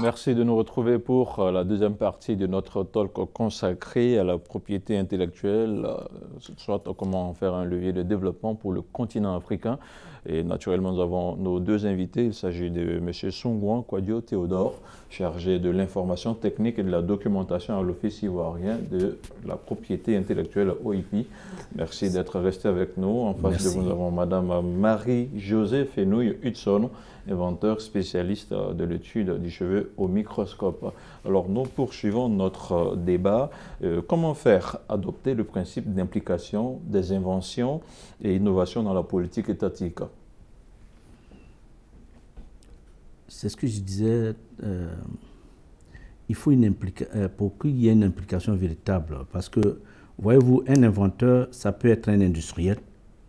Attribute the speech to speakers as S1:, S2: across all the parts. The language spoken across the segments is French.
S1: Merci de nous retrouver pour la deuxième partie de notre talk consacré à la propriété intellectuelle, soit comment faire un levier de développement pour le continent africain. Et naturellement, nous avons nos deux invités. Il s'agit de M. Sungwan Kwadio Théodore, chargé de l'information technique et de la documentation à l'Office ivoirien de la propriété intellectuelle OIP. Merci d'être resté avec nous. En face de vous, nous avons Mme Marie-Josée Fenouille-Hudson, inventeur spécialiste de l'étude du cheveu au microscope. Alors nous poursuivons notre débat. Comment faire adopter le principe d'implication des inventions et innovations dans la politique étatique?
S2: C'est ce que je disais, il faut pour qu'il y ait une implication véritable, parce que, voyez-vous, un inventeur, ça peut être un industriel,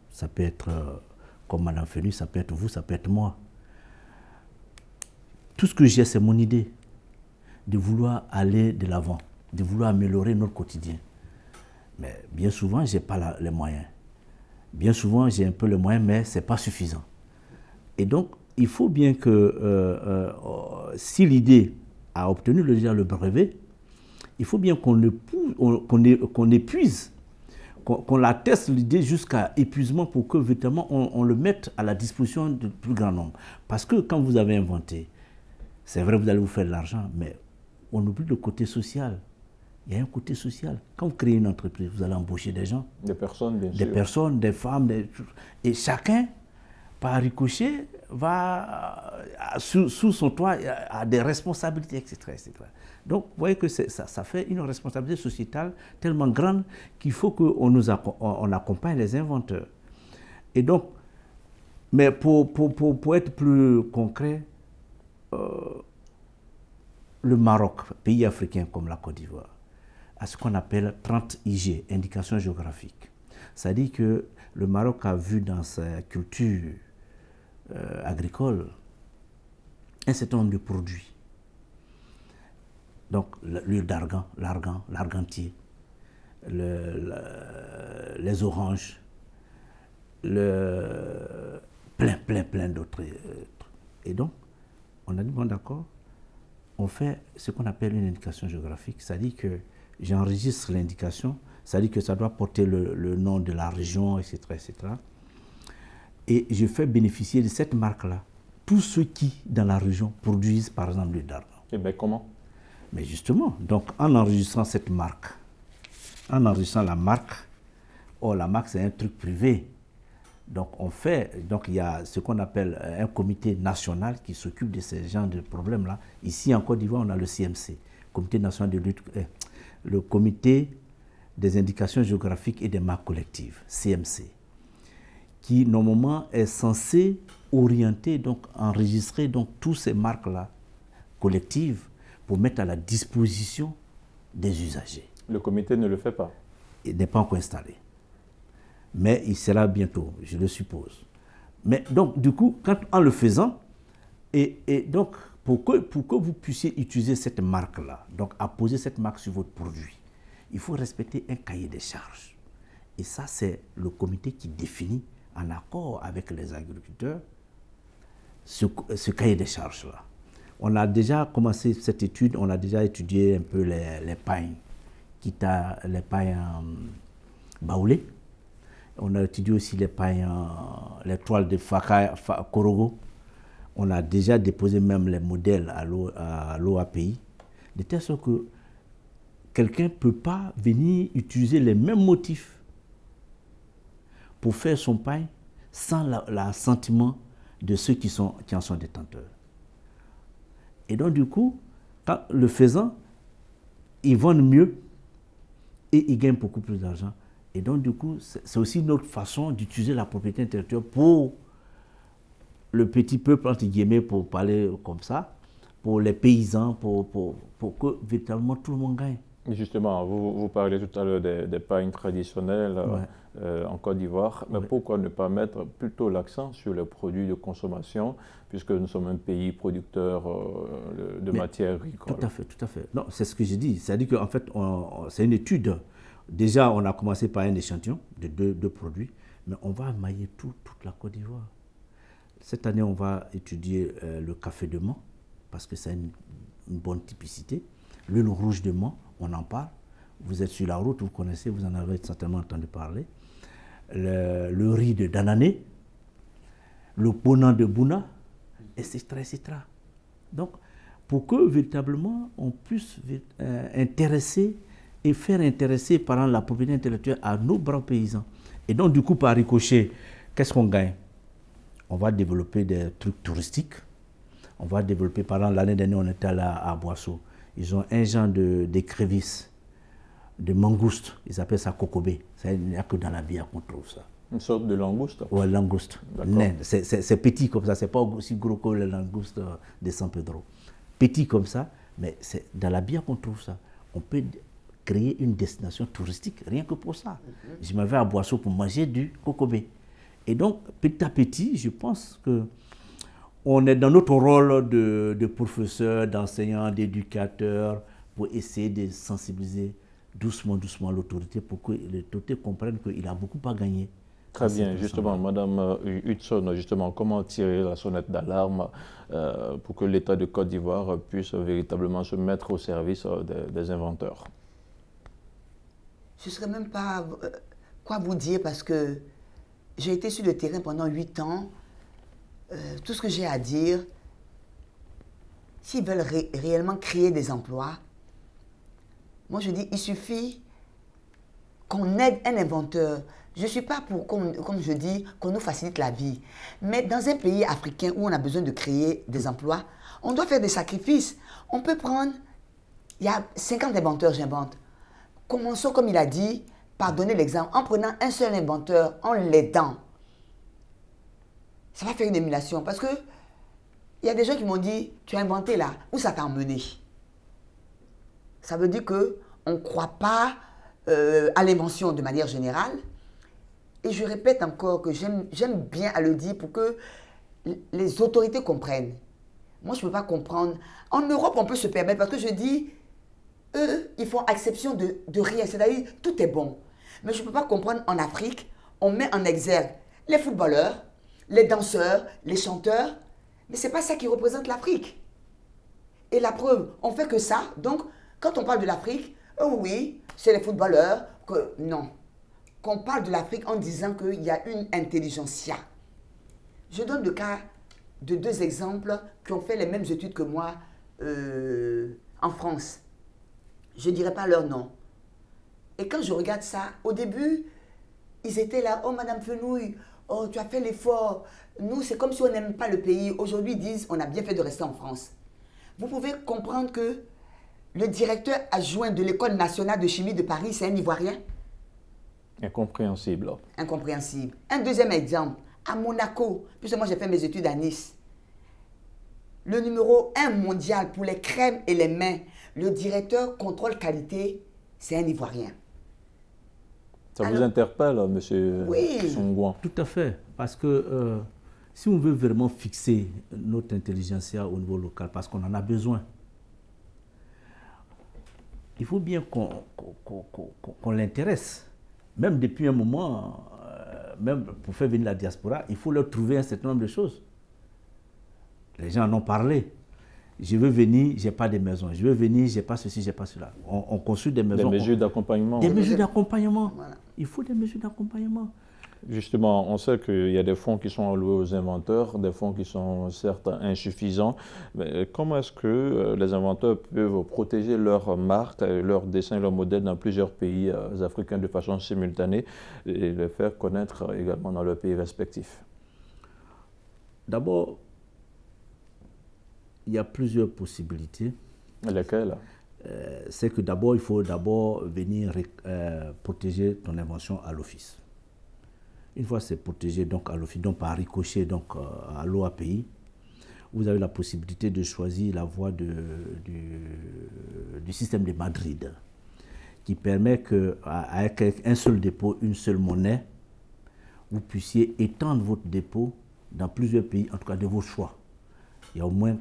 S2: ça peut être, comme Mme Fenouille, ça peut être vous, ça peut être moi. Tout ce que j'ai, c'est mon idée de vouloir aller de l'avant, de vouloir améliorer notre quotidien. Mais bien souvent, je n'ai pas les moyens. Bien souvent, j'ai un peu les moyens, mais ce n'est pas suffisant. Et donc, il faut bien que, si l'idée a obtenu le brevet, il faut bien qu'on épuise, qu'on la teste l'idée jusqu'à épuisement pour que véritablement on le mette à la disposition du plus grand nombre. Parce que quand vous avez inventé, c'est vrai, vous allez vous faire de l'argent, mais on oublie le côté social. Il y a un côté social. Quand vous créez une entreprise, vous allez embaucher des gens.
S1: Des personnes, bien sûr.
S2: Des personnes, des femmes. Et chacun, par ricochet, va, sous son toit, a des responsabilités, etc., etc. Donc, vous voyez que ça fait une responsabilité sociétale tellement grande qu'il faut qu'on accompagne les inventeurs. Et donc, mais pour être plus concret, le Maroc, pays africain comme la Côte d'Ivoire, a ce qu'on appelle 30 IG, indications géographiques. C'est-à-dire que le Maroc a vu dans sa culture agricole un certain nombre de produits. Donc l'huile d'argan, l'argentier, les oranges, plein d'autres. Et donc, on a dit, bon d'accord, on fait ce qu'on appelle une indication géographique, c'est-à-dire que j'enregistre l'indication, c'est-à-dire que ça doit porter le nom de la région, etc., etc. Et je fais bénéficier de cette marque-là tous ceux qui, dans la région, produisent, par exemple, l'huile d'argan.
S1: Et bien, comment?
S2: Mais justement, donc en enregistrant cette marque, en enregistrant la marque, la marque, c'est un truc privé. Donc, il y a ce qu'on appelle un comité national qui s'occupe de ces genres de problèmes-là. Ici, en Côte d'Ivoire, on a le CMC, Comité national de lutte, le Comité des indications géographiques et des marques collectives, CMC, qui normalement est censé orienter, donc enregistrer donc toutes ces marques-là collectives pour mettre à la disposition des usagers.
S1: Le comité ne le fait pas?
S2: Il n'est pas encore installé. Mais il sera bientôt, je le suppose. Mais donc, du coup, en le faisant, et donc, pour que vous puissiez utiliser cette marque-là, donc apposer cette marque sur votre produit, il faut respecter un cahier des charges. Et ça, c'est le comité qui définit, en accord avec les agriculteurs, ce cahier des charges-là. On a déjà commencé cette étude, on a déjà étudié un peu les pailles, les pailles baoulées. On a étudié aussi les pailles, les toiles de Korogo. On a déjà déposé même les modèles à l'OAPI, de telle sorte que quelqu'un ne peut pas venir utiliser les mêmes motifs pour faire son paille sans l'assentiment de ceux qui en sont détenteurs. Et donc, du coup, le faisant, ils vendent mieux et ils gagnent beaucoup plus d'argent. Et donc, du coup, c'est aussi une autre façon d'utiliser la propriété intellectuelle pour le petit peuple, entre guillemets, pour parler comme ça, pour les paysans, pour que véritablement tout le monde gagne.
S1: Justement, vous parlez tout à l'heure des pailles traditionnelles en Côte d'Ivoire, mais pourquoi ne pas mettre plutôt l'accent sur les produits de consommation, puisque nous sommes un pays producteur de matières agricoles?
S2: Tout à fait, tout à fait. Non, c'est ce que j'ai dit. C'est-à-dire qu'en fait, c'est une étude. Déjà, on a commencé par un échantillon de deux produits, mais on va mailler toute la Côte d'Ivoire. Cette année, on va étudier le café de menthe, parce que c'est une bonne typicité. Le rouge de Mans, on en parle. Vous êtes sur la route, vous connaissez, vous en avez certainement entendu parler. Le riz de Danané, le ponant de Bouna, etc., etc. Donc, pour que véritablement on puisse intéresser et faire intéresser par exemple, la propriété intellectuelle à nos braves paysans. Et donc, du coup, par ricochet, qu'est-ce qu'on gagne? On va développer des trucs touristiques. On va développer, par exemple, l'année dernière, on était allé à Boisseau. Ils ont un genre d'écrevisse, de mangouste. Ils appellent ça kokobé. Il n'y a que dans la bière qu'on trouve ça.
S1: Une sorte de langouste?
S2: Oui, langouste. C'est petit comme ça. Ce n'est pas aussi gros que le langouste de San Pedro. Petit comme ça, mais c'est dans la bière qu'on trouve ça. On peut créer une destination touristique rien que pour ça. Je m'en vais à Boisseau pour manger du kokobé. Et donc, petit à petit, je pense que on est dans notre rôle de professeur, d'enseignant, d'éducateur, pour essayer de sensibiliser doucement, doucement l'autorité pour que l'autorité comprenne qu'il a beaucoup à gagner.
S1: Très bien, justement, Madame Hudson, justement, comment tirer la sonnette d'alarme pour que l'État de Côte d'Ivoire puisse véritablement se mettre au service des inventeurs?
S3: Je ne saurais même pas quoi vous dire parce que j'ai été sur le terrain pendant 8 ans. Tout ce que j'ai à dire, s'ils veulent réellement créer des emplois, moi je dis, il suffit qu'on aide un inventeur. Je ne suis pas pour, comme je dis, qu'on nous facilite la vie. Mais dans un pays africain où on a besoin de créer des emplois, on doit faire des sacrifices. On peut prendre, il y a 50 inventeurs, j'invente. Commençons, comme il a dit, par donner l'exemple, en prenant un seul inventeur, en l'aidant. Ça va faire une émulation parce que il y a des gens qui m'ont dit, tu as inventé là, où ça t'a emmené? Ça veut dire qu'on ne croit pas à l'invention de manière générale. Et je répète encore que j'aime bien à le dire pour que les autorités comprennent. Moi, je ne peux pas comprendre. En Europe, on peut se permettre parce que je dis, eux, ils font exception de rien. C'est-à-dire, tout est bon. Mais je ne peux pas comprendre en Afrique, on met en exergue les footballeurs, les danseurs, les chanteurs, mais ce n'est pas ça qui représente l'Afrique. Et la preuve, on ne fait que ça. Donc, quand on parle de l'Afrique, oui, c'est les footballeurs. Non. Qu'on parle de l'Afrique en disant qu'il y a une intelligentsia. Je donne le cas de 2 exemples qui ont fait les mêmes études que moi en France. Je ne dirai pas leur nom. Et quand je regarde ça, au début, ils étaient là, oh Madame Fenouille, oh tu as fait l'effort. Nous, c'est comme si on n'aime pas le pays. Aujourd'hui, ils disent, on a bien fait de rester en France. Vous pouvez comprendre que le directeur adjoint de l'École nationale de chimie de Paris, c'est un Ivoirien.
S1: Incompréhensible.
S3: Incompréhensible. Un deuxième exemple, à Monaco, puisque moi j'ai fait mes études à Nice, le numéro 1 mondial pour les crèmes et les mains, le directeur contrôle qualité, c'est un Ivoirien.
S1: Ça vous interpelle, monsieur Songouan?
S2: Tout à fait, parce que si on veut vraiment fixer notre intelligentsia au niveau local, parce qu'on en a besoin, il faut bien qu'on l'intéresse. Même depuis un moment, même pour faire venir la diaspora, il faut leur trouver un certain nombre de choses. Les gens en ont parlé. Je veux venir, je n'ai pas de maison. Je veux venir, je n'ai pas ceci, je n'ai pas cela. On construit des maisons.
S1: Des mesures d'accompagnement.
S2: Des mesures d'accompagnement.
S3: Voilà.
S2: Il faut des mesures d'accompagnement.
S1: Justement, on sait qu'il y a des fonds qui sont alloués aux inventeurs, des fonds qui sont certes insuffisants. Mais comment est-ce que les inventeurs peuvent protéger leur marque, leur dessin, leur modèle dans plusieurs pays africains de façon simultanée et les faire connaître également dans leurs pays respectifs?
S2: D'abord, il y a plusieurs possibilités.
S1: Lesquelles?
S2: C'est que d'abord, il faut d'abord venir protéger ton invention à l'office. Une fois c'est protégé donc à l'office, donc par ricochet donc à l'OAPI, vous avez la possibilité de choisir la voie du système de Madrid, qui permet qu'avec un seul dépôt, une seule monnaie, vous puissiez étendre votre dépôt dans plusieurs pays, en tout cas de vos choix. Il y a au moins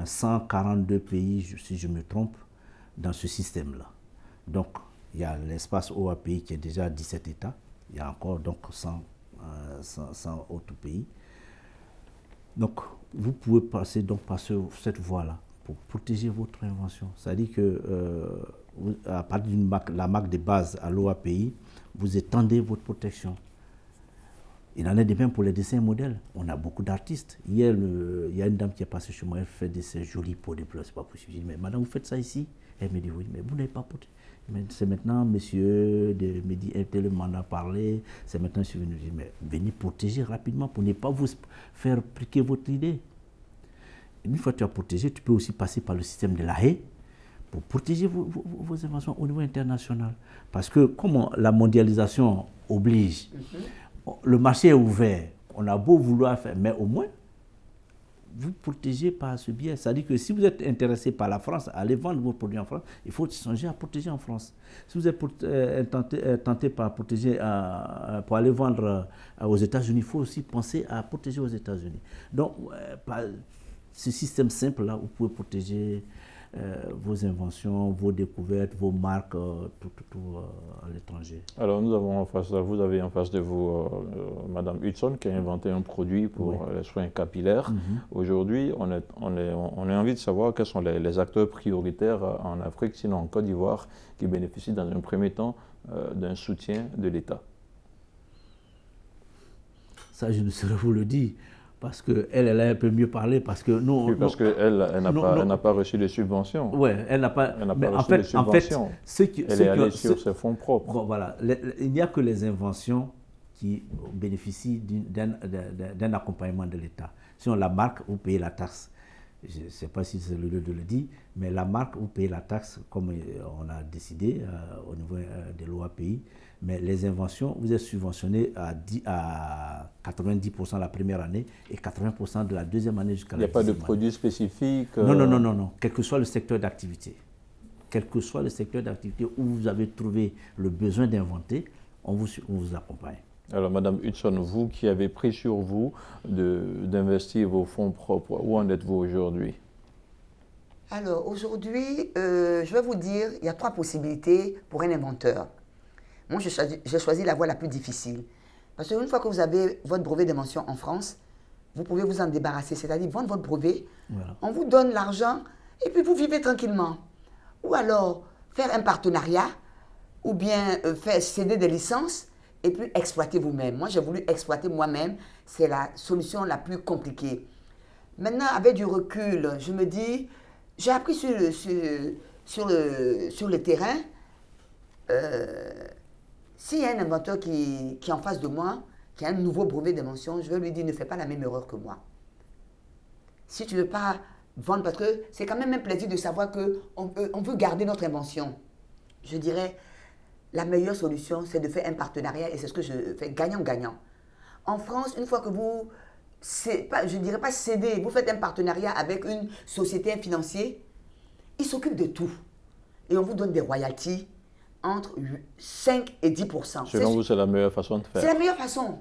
S2: 142 pays, si je me trompe, dans ce système-là. Donc, il y a l'espace OAPI qui est déjà 17 États. Il y a encore donc 100 autres pays. Donc, vous pouvez passer donc par cette voie-là. pour protéger votre invention. C'est-à-dire que à partir d'une marque, la marque de base à l'OAPI, vous étendez votre protection. Il en est de même pour les dessins modèles. On a beaucoup d'artistes. Hier, il y a une dame qui est passée chez moi, elle fait de ces jolis pots de fleurs. C'est pas possible. Je dis, mais madame, vous faites ça ici? Elle me dit, oui, mais vous n'avez pas protégé. C'est maintenant, monsieur de Mehdi Intel m'en a parlé. C'est maintenant, je suis venu. Je dis, mais venez protéger rapidement pour ne pas vous faire appliquer votre idée. Une fois que tu as protégé, tu peux aussi passer par le système de la haie pour protéger vos inventions au niveau international. Parce que comme la mondialisation oblige, le marché est ouvert, on a beau vouloir faire, mais au moins, vous protégez par ce biais. C'est-à-dire que si vous êtes intéressé par la France, allez vendre vos produits en France, il faut songer à protéger en France. Si vous êtes tenté par protéger, pour aller vendre aux États-Unis, il faut aussi penser à protéger aux États-Unis. Donc, par ce système simple-là, vous pouvez protéger vos inventions, vos découvertes, vos marques, tout à l'étranger.
S1: Alors, nous avons en face de vous, avez en face de vous Madame Hudson qui a inventé un produit pour les soins capillaires. Aujourd'hui, on a envie de savoir quels sont les acteurs prioritaires en Afrique, sinon en Côte d'Ivoire, qui bénéficient dans un premier temps d'un soutien de l'État.
S2: Ça, je ne saurais vous le dire. Parce qu'elle a un peu mieux parlé, parce que nous...
S1: Oui, parce qu'elle n'a pas reçu de subventions.
S2: Oui, elle n'a pas
S1: reçu de subventions. Elle est allée sur ses fonds propres.
S2: Bon, voilà, il n'y a que les inventions qui bénéficient d'un accompagnement de l'État. Sinon, la marque, vous payez la taxe. Je ne sais pas si c'est le lieu de le dire, mais la marque, vous payez la taxe comme on a décidé au niveau de l'OAPI. Mais les inventions, vous êtes subventionné à 90% la première année et 80% de la deuxième année jusqu'à la 10e année.
S1: Il n'y a pas de produit spécifique
S2: Non. Quel que soit le secteur d'activité. Quel que soit le secteur d'activité où vous avez trouvé le besoin d'inventer, on vous accompagne.
S1: Alors, Madame Hudson, vous qui avez pris sur vous d'investir vos fonds propres, où en êtes-vous aujourd'hui?
S3: Alors, aujourd'hui, je vais vous dire, il y a 3 possibilités pour un inventeur. Moi, j'ai choisi la voie la plus difficile. Parce qu'une fois que vous avez votre brevet d'invention en France, vous pouvez vous en débarrasser, c'est-à-dire vendre votre brevet, on vous donne l'argent et puis vous vivez tranquillement. Ou alors, faire un partenariat, ou bien faire céder des licences, et puis exploiter vous-même. Moi, j'ai voulu exploiter moi-même. C'est la solution la plus compliquée. Maintenant, avec du recul, je me dis, j'ai appris sur le terrain, s'il y a un inventeur qui est en face de moi, qui a un nouveau brevet d'invention, je vais lui dire, ne fais pas la même erreur que moi. Si tu ne veux pas vendre, parce que c'est quand même un plaisir de savoir qu'on veut garder notre invention. Je dirais, la meilleure solution, c'est de faire un partenariat et c'est ce que je fais, gagnant-gagnant. En France, une fois que vous, je ne dirais pas céder, vous faites un partenariat avec une société, un financier, il s'occupe de tout. Et on vous donne des royalties entre 5 et 10%.
S1: Selon vous, c'est la meilleure façon de faire? C'est
S3: la meilleure façon.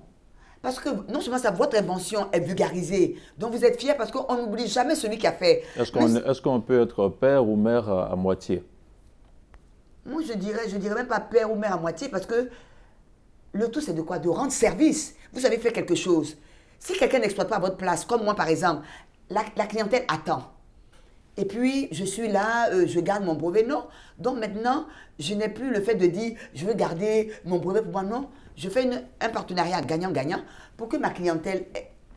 S3: Parce que non seulement ça, votre invention est vulgarisée, donc vous êtes fiers parce qu'on n'oublie jamais celui qui a fait.
S1: Est-ce qu'on peut être père ou mère à moitié?
S3: Moi, je dirais même pas père ou mère à moitié parce que le tout, c'est de quoi? De rendre service. Vous avez fait quelque chose. Si quelqu'un n'exploite pas à votre place, comme moi par exemple, la clientèle attend. Et puis, je suis là, je garde mon brevet. Non. Donc maintenant, je n'ai plus le fait de dire, je veux garder mon brevet pour moi. Non. Je fais un partenariat gagnant-gagnant pour que ma clientèle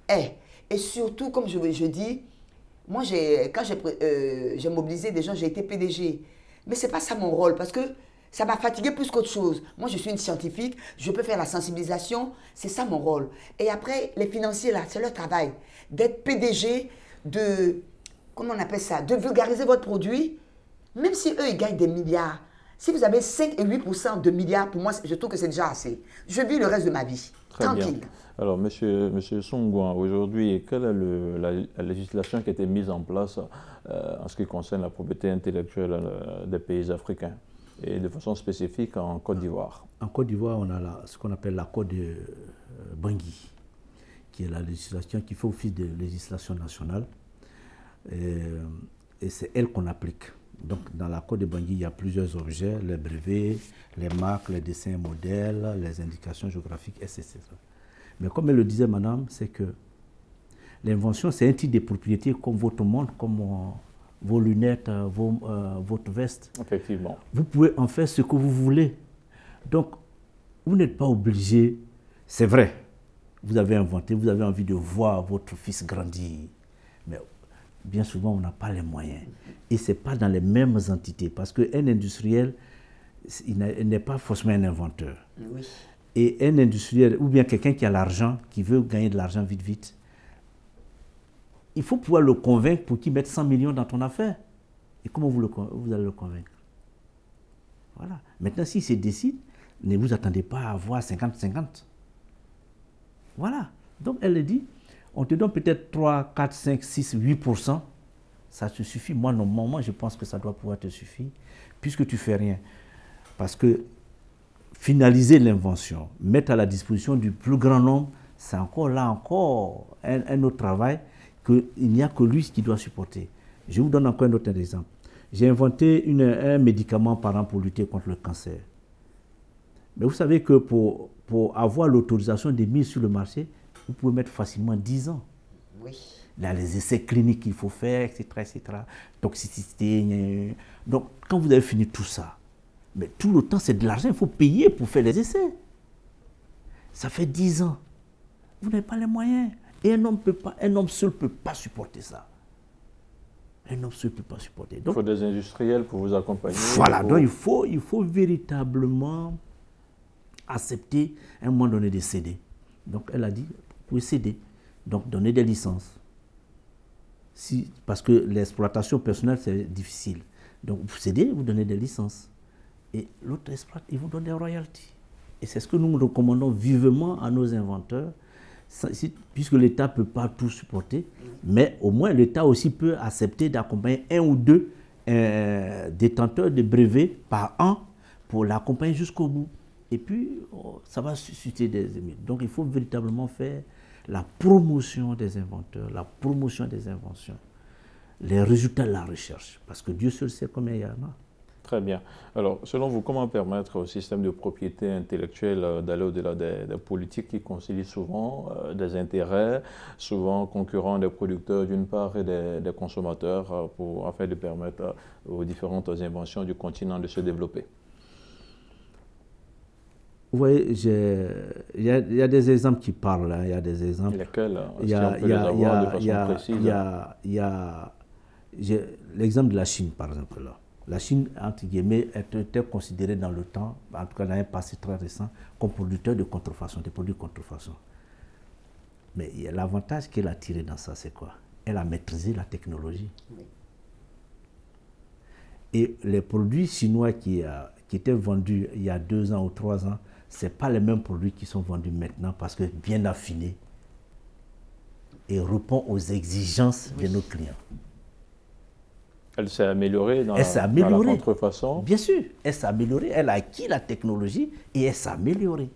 S3: ait. Et surtout, comme je dis, moi, quand j'ai mobilisé des gens, j'ai été PDG. Mais ce n'est pas ça mon rôle parce que ça m'a fatigué plus qu'autre chose. Moi, je suis une scientifique, je peux faire la sensibilisation, c'est ça mon rôle. Et après, les financiers, là, c'est leur travail d'être PDG, comment on appelle ça, de vulgariser votre produit, même si eux, ils gagnent des milliards. Si vous avez 5 et 8% de milliards, pour moi, je trouve que c'est déjà assez. Je vis le reste de ma vie, tranquille.
S1: Bien. Alors, monsieur Songouan, aujourd'hui, quelle est la législation qui a été mise en place en ce qui concerne la propriété intellectuelle des pays africains et de façon spécifique en Côte d'Ivoire?
S2: En Côte d'Ivoire, on a ce qu'on appelle l'accord de Bangui, qui est la législation qui fait office de législation nationale. Et c'est elle qu'on applique. Donc, dans l'accord de Bangui, il y a plusieurs objets, les brevets, les marques, les dessins modèles, les indications géographiques, etc. Mais comme elle le disait, madame, c'est que l'invention, c'est un type de propriété comme votre monde, comme vos lunettes, votre veste.
S1: Effectivement.
S2: Vous pouvez en faire ce que vous voulez. Donc, vous n'êtes pas obligé. C'est vrai, vous avez inventé, vous avez envie de voir votre fils grandir. Mais bien souvent, on n'a pas les moyens. Et ce n'est pas dans les mêmes entités. Parce qu'un industriel, il n'est pas forcément un inventeur.
S3: Oui.
S2: Et un industriel, ou bien quelqu'un qui a l'argent, qui veut gagner de l'argent vite, vite, il faut pouvoir le convaincre pour qu'il mette 100 millions dans ton affaire. Et comment vous allez le convaincre? Voilà. Maintenant, s'il se décide, ne vous attendez pas à avoir 50-50. Voilà. Donc, elle dit, on te donne peut-être 3, 4, 5, 6, 8%. Ça te suffit. Moi, normalement, je pense que ça doit pouvoir te suffire, puisque tu ne fais rien. Parce que finaliser l'invention, mettre à la disposition du plus grand nombre, c'est encore un autre travail qu'il n'y a que lui qui doit supporter. Je vous donne encore un autre exemple. J'ai inventé un médicament, par exemple, pour lutter contre le cancer. Mais vous savez que pour avoir l'autorisation de mise sur le marché, vous pouvez mettre facilement 10 ans.
S3: Oui.
S2: Il y a les essais cliniques qu'il faut faire, etc., etc. Toxicité. Donc, quand vous avez fini tout ça, mais tout le temps, c'est de l'argent, il faut payer pour faire les essais. Ça fait 10 ans. Vous n'avez pas les moyens. Et un homme seul ne peut pas supporter ça. Un homme seul ne peut pas supporter. Donc,
S1: il faut des industriels pour vous accompagner.
S2: Voilà, donc il faut véritablement accepter à un moment donné de céder. Donc elle a dit, vous pouvez céder, donc donner des licences. Parce que l'exploitation personnelle, c'est difficile. Donc vous cédez, vous donnez des licences. Et l'autre exploite, il vous donne des royalties. Et c'est ce que nous recommandons vivement à nos inventeurs, puisque l'État ne peut pas tout supporter, mais au moins l'État aussi peut accepter d'accompagner 1 ou 2 détenteurs de brevets par an pour l'accompagner jusqu'au bout. Et puis, ça va susciter des émules. Donc, il faut véritablement faire la promotion des inventeurs, la promotion des inventions, les résultats de la recherche. Parce que Dieu seul sait combien il y en a.
S1: Très bien. Alors, selon vous, comment permettre au système de propriété intellectuelle d'aller au-delà des politiques qui concilient souvent des intérêts, souvent concurrents des producteurs d'une part et des consommateurs, afin de permettre aux différentes inventions du continent de se développer?
S2: Vous voyez, il y a des exemples qui parlent. Hein, il y a des exemples.
S1: Lesquels? Est-ce qu'on peut les avoir de façon précise?
S2: Il y a l'exemple de la Chine, par exemple. Là. La Chine, entre guillemets, était considérée dans le temps, en tout cas dans un passé très récent, comme producteur de contrefaçon, des produits de contrefaçon. Mais l'avantage qu'elle a tiré dans ça, c'est quoi? Elle a maîtrisé la technologie. Oui. Et les produits chinois qui étaient vendus il y a 2 ans ou 3 ans, ce n'est pas les mêmes produits qui sont vendus maintenant parce que bien affinés et répond aux exigences de nos clients.
S1: Elle s'est améliorée dans la contrefaçon?
S2: Bien sûr, elle s'est améliorée, elle a acquis la technologie et elle s'est améliorée.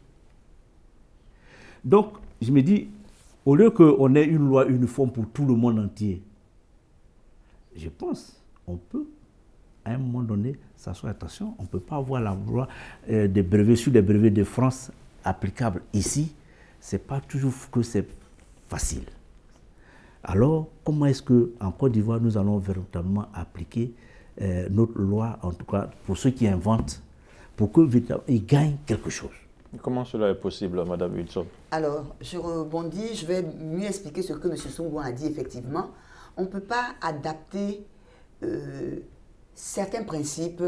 S2: Donc, je me dis, au lieu qu'on ait une loi uniforme pour tout le monde entier, je pense on peut, à un moment donné, s'asseoir, attention, on ne peut pas avoir la loi des brevets sur les brevets de France applicable ici. Ce n'est pas toujours que c'est facile. Alors, comment est-ce qu'en Côte d'Ivoire, nous allons véritablement appliquer notre loi, en tout cas pour ceux qui inventent, pour qu'ils gagnent quelque chose?
S1: Comment cela est possible, Madame Wilson?
S3: Alors, je rebondis, je vais mieux expliquer ce que M. Songou a dit effectivement. On ne peut pas adapter certains principes.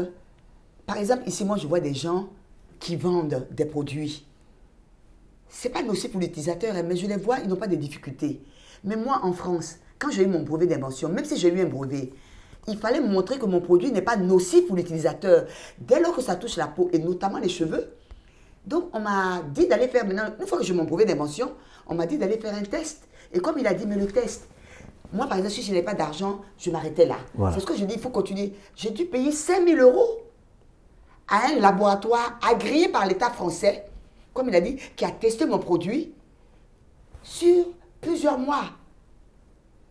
S3: Par exemple, ici, moi, je vois des gens qui vendent des produits. Ce n'est pas nocif pour l'utilisateur, mais je les vois, ils n'ont pas de difficultés. Mais moi, en France, quand j'ai eu mon brevet d'invention, même si j'ai eu un brevet, il fallait me montrer que mon produit n'est pas nocif pour l'utilisateur. Dès lors que ça touche la peau, et notamment les cheveux. Donc, on m'a dit d'aller faire, maintenant, une fois que j'ai mon brevet d'invention, on m'a dit d'aller faire un test. Et comme il a dit, mais le test, moi, par exemple, si je n'avais pas d'argent, je m'arrêtais là. Voilà. C'est ce que je dis, il faut continuer. J'ai dû payer 5 000 € à un laboratoire agréé par l'État français, comme il a dit, qui a testé mon produit sur plusieurs mois.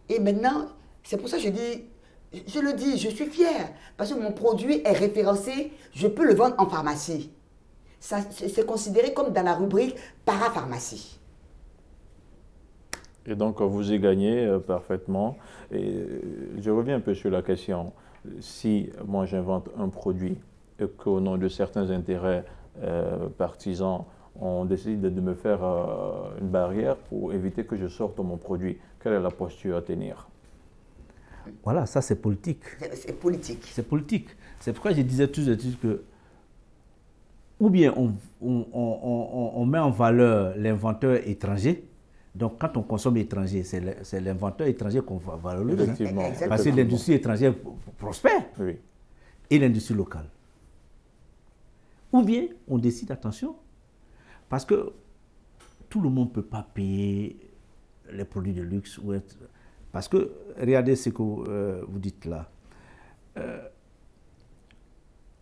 S3: Et maintenant, c'est pour ça que je le dis, je suis fière. Parce que mon produit est référencé, je peux le vendre en pharmacie. C'est considéré comme dans la rubrique parapharmacie.
S1: Et donc, vous y gagnez parfaitement. Et je reviens un peu sur la question. Si moi j'invente un produit et qu'au nom de certains intérêts partisans, on décide de me faire une barrière pour éviter que je sorte mon produit, quelle est la posture à tenir?
S2: Voilà, ça c'est politique.
S3: C'est politique.
S2: C'est politique. C'est pourquoi je disais toujours que ou bien on met en valeur l'inventeur étranger. Donc, quand on consomme étranger, c'est l'inventeur étranger qu'on va valoriser.
S1: Effectivement.
S2: Parce que l'industrie étrangère prospère.
S1: Oui.
S2: Et l'industrie locale. Ou bien, on décide, attention, parce que tout le monde ne peut pas payer les produits de luxe. Parce que, regardez ce que vous dites là.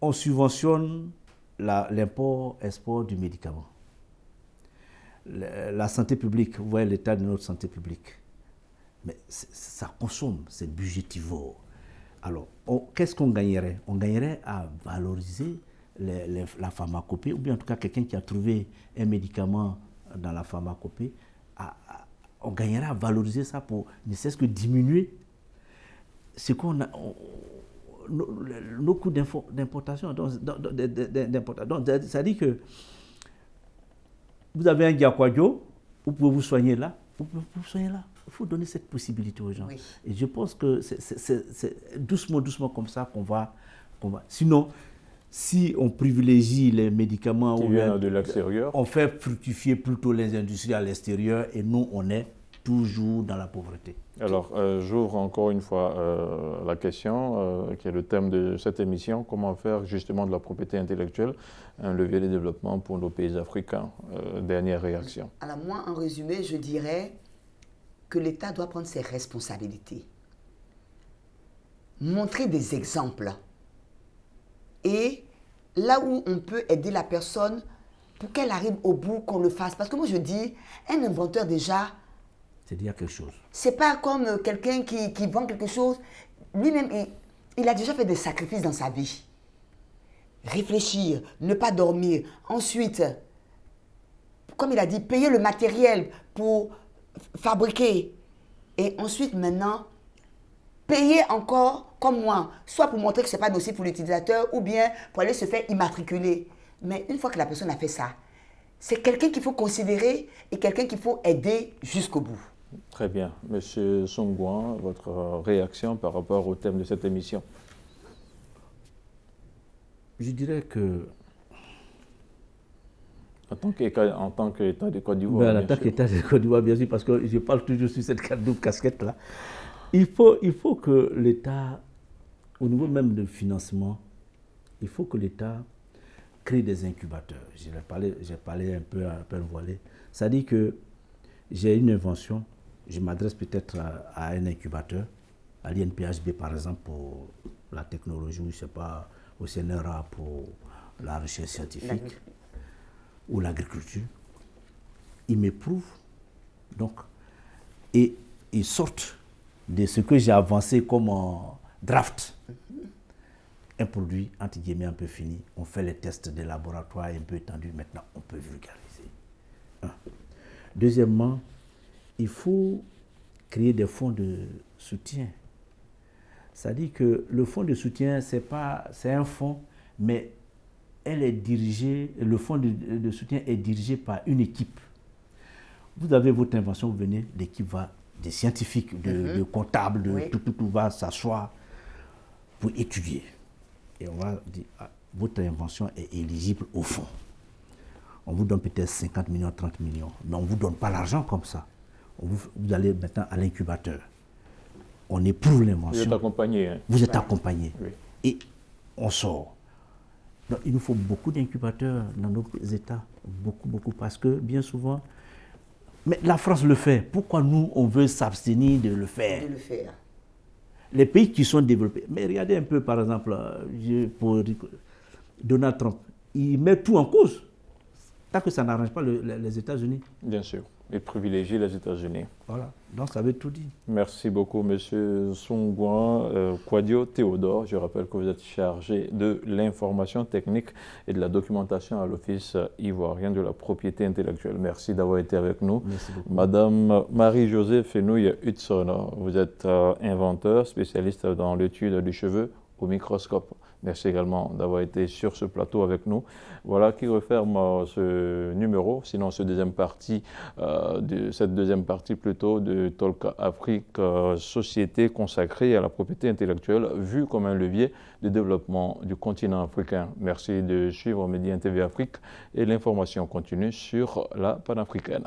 S2: On subventionne l'import-export du médicament. La santé publique, vous voyez l'état de notre santé publique. Mais ça consomme, c'est budgétivore. Alors, qu'est-ce qu'on gagnerait? On gagnerait à valoriser la pharmacopée, ou bien en tout cas quelqu'un qui a trouvé un médicament dans la pharmacopée, on gagnerait à valoriser ça pour ne cesse que diminuer ce qu'on a, nos coûts d'importation. Donc, ça dit que vous avez un Diakwadjo, vous pouvez vous soigner là, vous pouvez vous soigner là. Il faut donner cette possibilité aux gens. Oui. Et je pense que c'est doucement comme ça qu'on va... Sinon, si on privilégie les médicaments
S1: qui viennent de l'extérieur,
S2: on fait fructifier plutôt les industries à l'extérieur et nous, on est toujours dans la pauvreté.
S1: Alors, j'ouvre encore une fois la question, qui est le thème de cette émission, comment faire justement de la propriété intellectuelle un levier de développement pour nos pays africains. Dernière réaction.
S3: Alors moi, en résumé, je dirais que l'État doit prendre ses responsabilités, montrer des exemples, et là où on peut aider la personne pour qu'elle arrive au bout, qu'on le fasse. Parce que moi, je dis, un inventeur déjà...
S2: C'est dire quelque chose.
S3: C'est pas comme quelqu'un qui vend quelque chose. Lui-même, il a déjà fait des sacrifices dans sa vie. Réfléchir, ne pas dormir. Ensuite, comme il a dit, payer le matériel pour fabriquer. Et ensuite, maintenant, payer encore comme moi. Soit pour montrer que ce n'est pas nocif pour l'utilisateur, ou bien pour aller se faire immatriculer. Mais une fois que la personne a fait ça, c'est quelqu'un qu'il faut considérer et quelqu'un qu'il faut aider jusqu'au bout.
S1: Très bien. Monsieur Songouan, votre réaction par rapport au thème de cette émission?
S2: Je dirais que...
S1: En tant qu'État de Côte d'Ivoire,
S2: en tant qu'État de Côte d'Ivoire, bien sûr, parce que je parle toujours sur cette double casquette-là. Il faut que l'État, au niveau même de financement, il faut que l'État crée des incubateurs. J'ai parlé un peu voilé. Ça dit que j'ai une invention, je m'adresse peut-être à un incubateur, à l'INPHB par exemple pour la technologie, ou je ne sais pas, au CNRA pour la recherche scientifique, ou l'agriculture. Ils m'éprouvent, donc, et ils sortent de ce que j'ai avancé comme draft. Un produit, entre guillemets, un peu fini. On fait les tests de laboratoire un peu étendus. Maintenant, on peut vulgariser. Deuxièmement, il faut créer des fonds de soutien. C'est-à-dire que le fonds de soutien, c'est un fonds, mais elle est dirigée, le fonds de soutien est dirigé par une équipe. Vous avez votre invention, vous venez, l'équipe va, des scientifiques, de comptables, tout va s'asseoir pour étudier. Et on va dire, votre invention est éligible au fonds. On vous donne peut-être 50 millions, 30 millions, mais on ne vous donne pas l'argent comme ça. Vous allez maintenant à l'incubateur. On éprouve l'invention.
S1: Vous êtes accompagné. Hein?
S2: Vous êtes accompagné.
S1: Oui.
S2: Et on sort. Donc, il nous faut beaucoup d'incubateurs dans nos États. Beaucoup, parce que bien souvent... Mais la France le fait. Pourquoi nous, on veut s'abstenir de le faire? Les pays qui sont développés. Mais regardez un peu, par exemple, pour Donald Trump. Il met tout en cause. Tant que ça n'arrange pas les États-Unis.
S1: Bien sûr. et privilégier les États-Unis.
S2: Voilà, donc ça veut tout dire.
S1: Merci beaucoup, M. Songwan Kwadio Théodore. Je rappelle que vous êtes chargé de l'information technique et de la documentation à l'Office ivoirien de la propriété intellectuelle. Merci d'avoir été avec nous.
S2: Merci beaucoup.
S1: Madame Marie-Josée Fenouille Hudson, vous êtes inventeur, spécialiste dans l'étude du cheveu au microscope. Merci également d'avoir été sur ce plateau avec nous. Voilà qui referme ce numéro, sinon cette deuxième partie plutôt de Talk Afrique, société consacrée à la propriété intellectuelle, vue comme un levier de développement du continent africain. Merci de suivre Média TV Afrique et l'information continue sur la panafricaine.